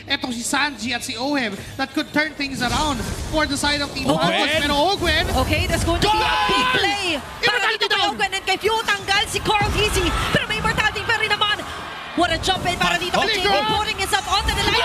Etong si Sanji at si Oheb that could turn things around for the side of Team Falcons. Pero Ogwen, Okay, that's going to be a big play. Para Immortality dito kay down! Ogwen and kay Few tanggal si Carl Easy. Pero may immortality pa rin naman. What a jump in para dito kay Holy JP God! putting himself onto the line.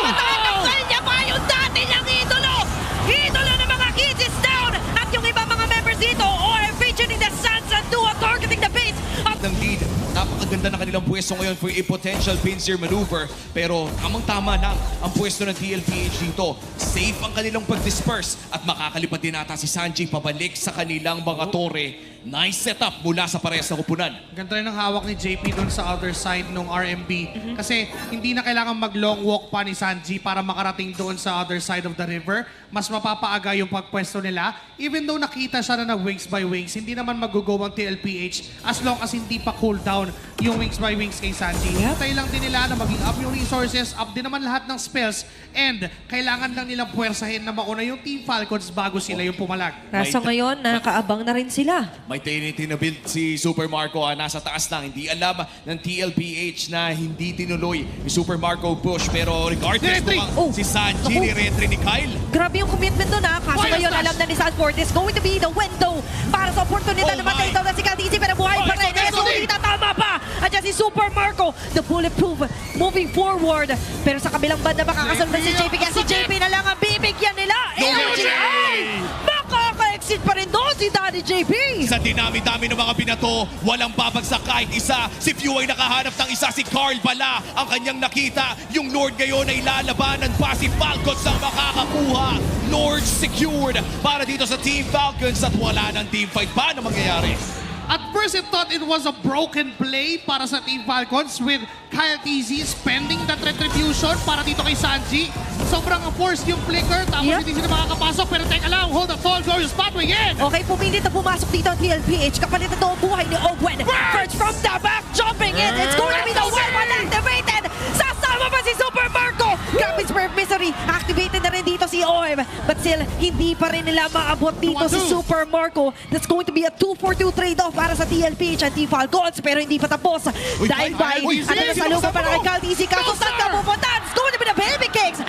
Matatanggal niya pa yung dati niyang idolo. Idolo ng mga kids is down. At yung iba mga members dito, or featuring the Sansa duo targeting the base of ng lead. Napakaganda ng kanilang pwesto ngayon for a potential pincer maneuver. Pero tamang-tama lang ang pwesto ng TLPH dito. Safe ang kanilang pag-disperse at makakalipad din ata si Sanji pabalik sa kanilang mga tore. Nice setup mula sa parehas na kupunan. ganda rin ang hawak ni JP doon sa other side ng RMB. Kasi hindi na kailangan mag-long walk pa ni Sanji para makarating doon sa other side of the river. Mas mapapaaga yung pagpwesto nila. Even though nakita siya na wings by wings, hindi naman mag-go ang TLPH as long as hindi pa cool down yung wings by wings kay Sanji. Hintay lang din nila na maging up yung resources, up din naman lahat ng spells, and kailangan lang nilang puwersahin na mauna yung Team Falcons bago sila yung pumalag. Kaso ngayon, nakaabang na rin sila. May Trinity na build si Super Marco. Nasa taas lang. Hindi alam ng TLPH na hindi tinuloy ni Super Marco push. Pero regardless Retry! mukhang si Sanji ni Retry ni Kyle. Grabe yung commitment doon ha. Kaso Fire ngayon slash! alam na ni Sanford is going to be the window para sa oportunidad Oh na matay my! daw na si Caldisi pero buhay pa rin. SOD! Solita tama pa. At dyan si Super Marco, the bulletproof moving forward. Pero sa kabilang banda makakasunod si JP kasi si JP na lang ang bibigyan nila. LGI! Makaka-exit pa rin doon si Daddy JP. Sa dinami-dami ng mga binato, walang babagsak kahit isa. Si Few ay nakahanap ng isa, si Carl Bala. Ang kanyang nakita, yung Lord ngayon ay lalabanan pa. Si Falcons ang makakakuha. Lord secured para dito sa Team Falcons at wala ng team fight pa na mangyayari. At first, it thought it was a broken play para sa Team Falcons with Kyle TZ spending that retribution para dito kay Sanji. Sobrang forced yung flicker, tapos Yep. hindi sila makakapasok. Pero teka lang, hold the fall, glorious pathway in! Okay, pumilit na pumasok dito ang TLPH. Kapalit na ito ang buhay ni Ogwen. First from the back, jumping in. It's going to be the one activated. Sasama pa si Super Marco. Grabe Smurf Misery. Activated na rin dito si OM. But still, hindi pa rin nila maabot dito si 2-1-2. Super Marco. That's going to be a 2-for-2 trade-off para sa TLPH at Team Falcons. Pero hindi pa tapos. Dahil by, uy, ano na sige, sa lupa sino para kay mo? Cal DC. Kaso saan ka pupunta? It's going to be the Baby Kicks.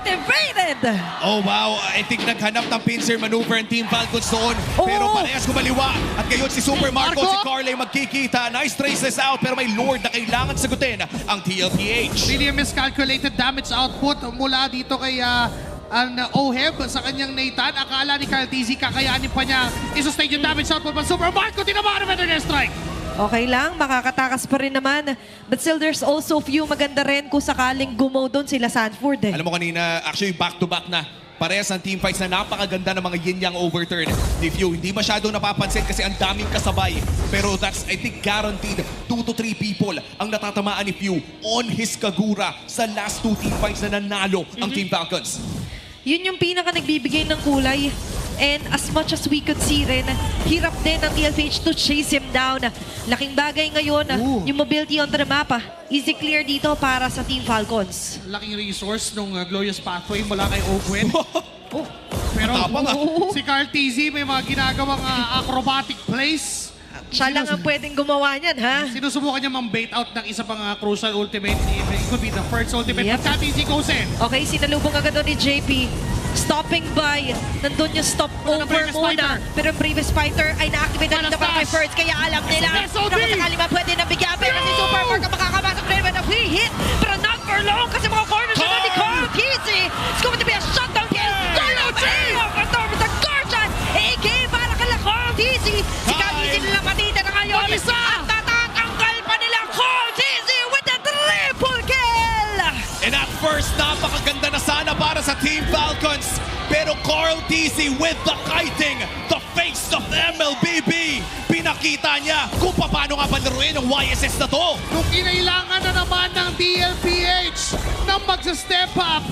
Activated. Oh wow, I think naghanap ng pincer maneuver ang Team Falcons doon. Pero Oo. parehas kumaliwa. At ngayon si Super Marco, Marco? si Carl ay magkikita. Nice traces out pero may Lord na kailangan sagutin ang TLPH. Really a miscalculated damage output mula dito kay ang Oheb sa kanyang Nathan. Akala ni Kyle TZ kakayanin pa niya i-sustain yung damage output. But Super Marco, tinamaan naman ng strike. Okay lang, makakatakas pa rin naman. But still, there's also few maganda rin kung sakaling gumaw doon sila Sanford eh. Alam mo kanina, actually back-to-back na. Parehas ang team fights na napakaganda ng mga yin-yang overturn. Ni Few, hindi masyado napapansin kasi ang daming kasabay. Pero that's, I think, guaranteed 2 to 3 people ang natatamaan ni Few on his Kagura sa last 2 team fights na nanalo ang Team Falcons. Yun yung pinaka nagbibigay ng kulay. And as much as we could see rin, hirap din ang TLPH to chase him down. Laking bagay ngayon, yung mobility onto the map. Easy clear dito para sa Team Falcons. Laking resource nung glorious pathway mula kay Ogwen. Pero Matapang, si Kyle TZ may mga ginagawang acrobatic plays. Siya lang ang pwedeng gumawa niyan, ha? Sinusubukan niya mang-bait out ng isa pang crucial ultimate. It could be the first ultimate. Yep. But Kyle TZ goes in. Okay, sinalubong agad doon ni JP. Stopping by. Nandun yung stop Ano, over previous muna. fighter? Pero yung previous fighter ay na-activate na Ano, dito para kay Stash? First. Kaya alam nila na SOD! kung sakali ba pwede na bigyan. Pero si Super Marco makakapasok rin with a free hit. Pero not for long kasi mga corners na ni Carl Kizzy. It's going to be a shutdown kill. Carl Kizzy! Katormo sa Guardian. AK para kala Carl Kizzy. Si Carl Kizzy nila matita na ngayon. Isa! At tatatanggal pa nila Carl Kizzy with a triple kill. And at first, napakaganda na sana para sa Team Falcons. Pero Carl TC with the kiting, the face of the MLBB. Pinakita niya kung paano nga palaruin ang YSS na to. Kung kinailangan na naman ng DLPH na magsa-step up,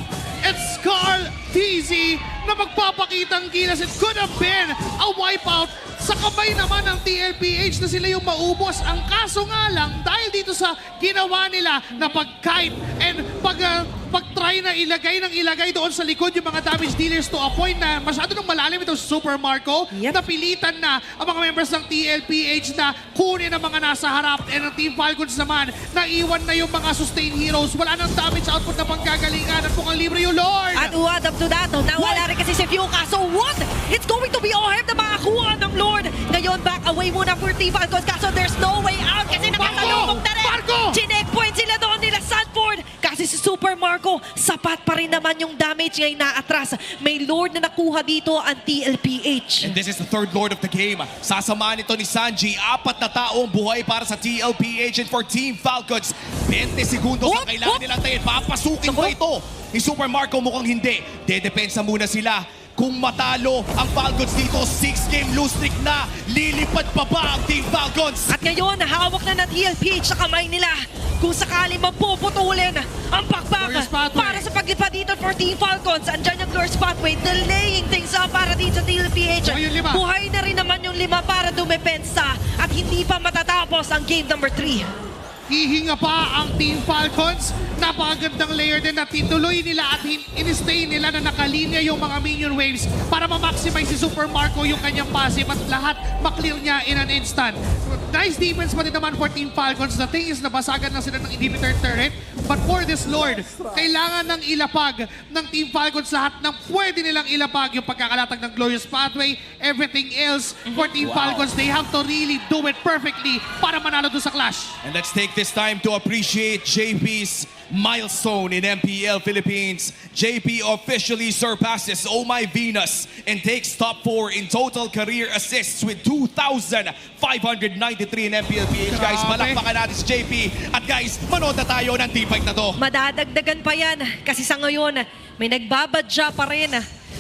it's Carl TZ na magpapakitang gilas. It could have been a wipeout sa kamay naman ng TLPH na sila yung maubos. Ang kaso nga lang, dahil dito sa ginawa nila na pag-kite and pag-try ilagay doon sa likod yung mga damage dealers to a point na masyado nang malalim ito si Super Marco. Yep. Napilitan na ang mga members ng TLPH na kunin ang mga nasa harap. And ang Team Falcons naman, naiwan na yung mga sustain heroes. Wala nang damage output na panggagalingan at mukhang libre yung Lord. At uwad up to that, nawala rin kasi si Fiuka. So what? It's going to be OHEB na makakuha ng Lord. Ngayon, back away muna for Team Falcons. Kaso there's no way out kasi nakasalubog na rin. Marco! Chineckpoint sila doon nila Sanford. Kasi si Super Marco, sapat pa rin naman yung damage ngayon na atras. May Lord na nakuha dito ang TLPH. And this is the third Lord of the game. Sasamahan ito ni Sanji. 4 na taong buhay para sa TLPH and for Team Falcons. 20 segundos ang kailangan nilang tayin. Papasukin ba ito? Ni Super Marco mukhang hindi. Dedepensa muna sila. Kung matalo ang Falcons dito, 6-game lose streak na. Lilipad pa ba ang Team Falcons? At ngayon, hawak na ng TLPH sa kamay nila. Kung sakali mapuputulin ang Glorious bakbaka pathway. para sa paglipad dito for Team Falcons. Andyan yung Glorious Pathway, delaying things up para dito sa TLPH. Buhay yung 5. Buhay na rin naman yung 5 para dumepensa. At hindi pa matatapos ang game number 3. Hihinga pa ang Team Falcons. Napakagandang layer din na tituloy nila at in-stay nila na nakalinya yung mga minion waves para ma-maximize si Super Marco yung kanyang passive at lahat maklear niya in an instant. Nice defense pa din naman for Team Falcons. The thing is, nabasagan na sila ng inhibitor turret. But for this Lord, kailangan ng ilapag ng Team Falcons lahat ng pwede nilang ilapag. Yung pagkakalatag ng Glorious Pathway, everything else for Team Falcons, they have to really do it perfectly para manalo doon sa clash. And let's take this time to appreciate JP's milestone in MPL Philippines. JP officially surpasses Oh My Venus and takes top 4 in total career assists with 2,593 in MPL PH. Guys, Grabe. malakpakan natin si JP. At guys, manood na tayo ng team fight na to. Madadagdagan pa yan kasi sa ngayon, may nagbabadya pa rin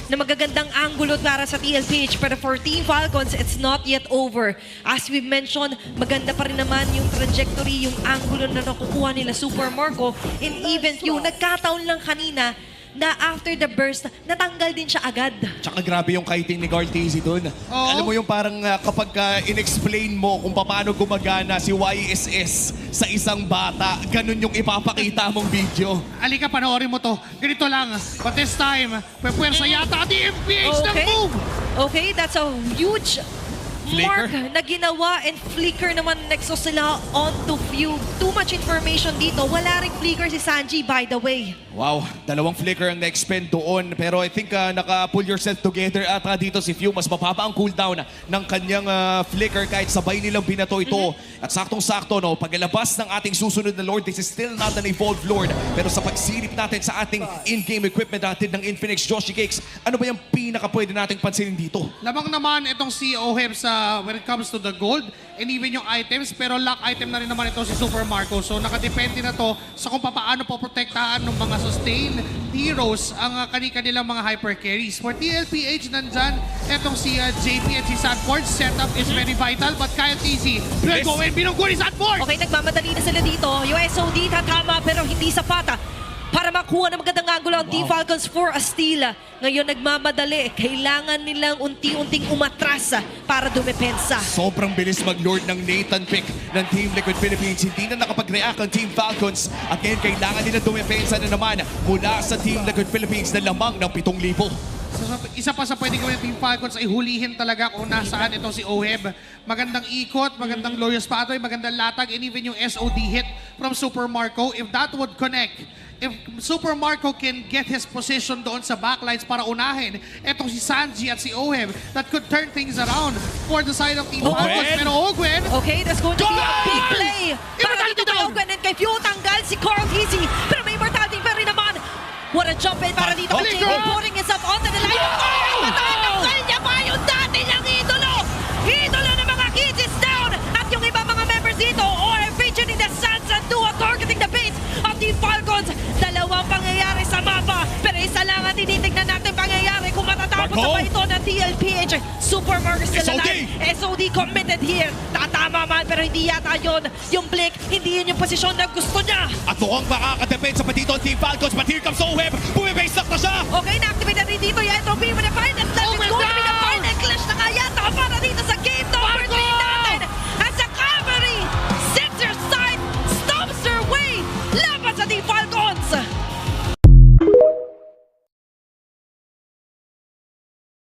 na magagandang angulo para sa TLPH. Pero for Team Falcons, it's not yet over. As we mentioned, maganda pa rin naman yung trajectory, yung angulo na nakukuha nila Super Marco. And even yung nagkataon lang kanina na after the burst, natanggal din siya agad. Tsaka grabe yung kiting ni Carl Tizzy dun. Oo. Alam mo yung parang kapag in-explain mo kung paano gumagana si YSS sa isang bata, ganun yung ipapakita mong video. Alika, panoorin mo to. Ganito lang. But this time, pwepwersa yata ang TMPH ng move. Okay, that's a huge mark na ginawa and flicker naman Nexus sila onto Fugue. Too much information dito. Wala ring flicker si Sanji, by the way. Wow, 2 flicker ang na-expend doon. Pero I think naka-pull yourself together at dito si Few. Mas mababa ang cooldown ng kanyang flicker kahit sabay nilang binato ito. At saktong-sakto, no, paglabas ng ating susunod na Lord, this is still not an evolved Lord. Pero sa pagsilip natin sa ating in-game equipment natin ng Infinix Joshi Cakes, ano ba yung pinaka pwede nating pansinin dito? Lamang naman itong si OHEB sa when it comes to the gold and even yung items, pero lock item na rin naman ito si Super Marco. So nakadepende na to sa kung paano po protektahan ng mga sustain heroes ang kanilang mga hyper carries. For TLPH, nandyan itong si JP at si Sanford. Setup is very vital, but Kyle TZ will go and binunggo ni Sanford! Okay, nagmamadali na sila dito. Yung SOD tatama pero hindi sapat para makuha ng magandang angulo ang Team Falcons for a steal. Ngayon nagmamadali. Kailangan nilang unti-unting umatras para dumepensa. Sobrang bilis mag-lord ng Nathan Pick ng Team Liquid Philippines. Hindi na nakapag-react ang Team Falcons. At ngayon kailangan nila dumepensa na naman mula sa Team Liquid Philippines na lamang ng 7,000. So, isa pa sa pwede gawin ng Team Falcons ay hulihin talaga kung nasaan itong si OHEB. Magandang ikot, magandang Glorious Pathway, magandang latag, and even yung SOD hit from Super Marco. If that would connect, if Super Marco can get his position doon sa backlines para unahin itong si Sanji at si OHEB, that could turn things around for the side of Team Falcons. Pero Ogwen, Okay, that's going to be a big Goal! play. Para Immortality dito kay down! Ogwen and kay Few tanggal si Carl Tizzy. Pero may immortality pa rin naman. What a jump in para dito kay Goal! JP putting himself onto the line. Matanggal niya pa yung dati niyang idolo. Idolo ng mga kids is down. At yung iba mga members dito, or featuring the Suns and Dua targeting the base of Team Falcons. Dalawang pangyayari sa mapa. Pero isa lang ang tinitignan natin pangyayari kung matatapos na ba ito ng TLPH. Super Marco still alive. SOD committed here. Tatama man pero hindi yata yun. Yung Blink, hindi yun yung posisyon na gusto niya. At mukhang makakadepensa pa dito ang Team Falcons. But here comes OHEB. Bumibase na siya. Okay, na-activate na rin dito yung entropy with the final. That is going to be the final clash na kaya para dito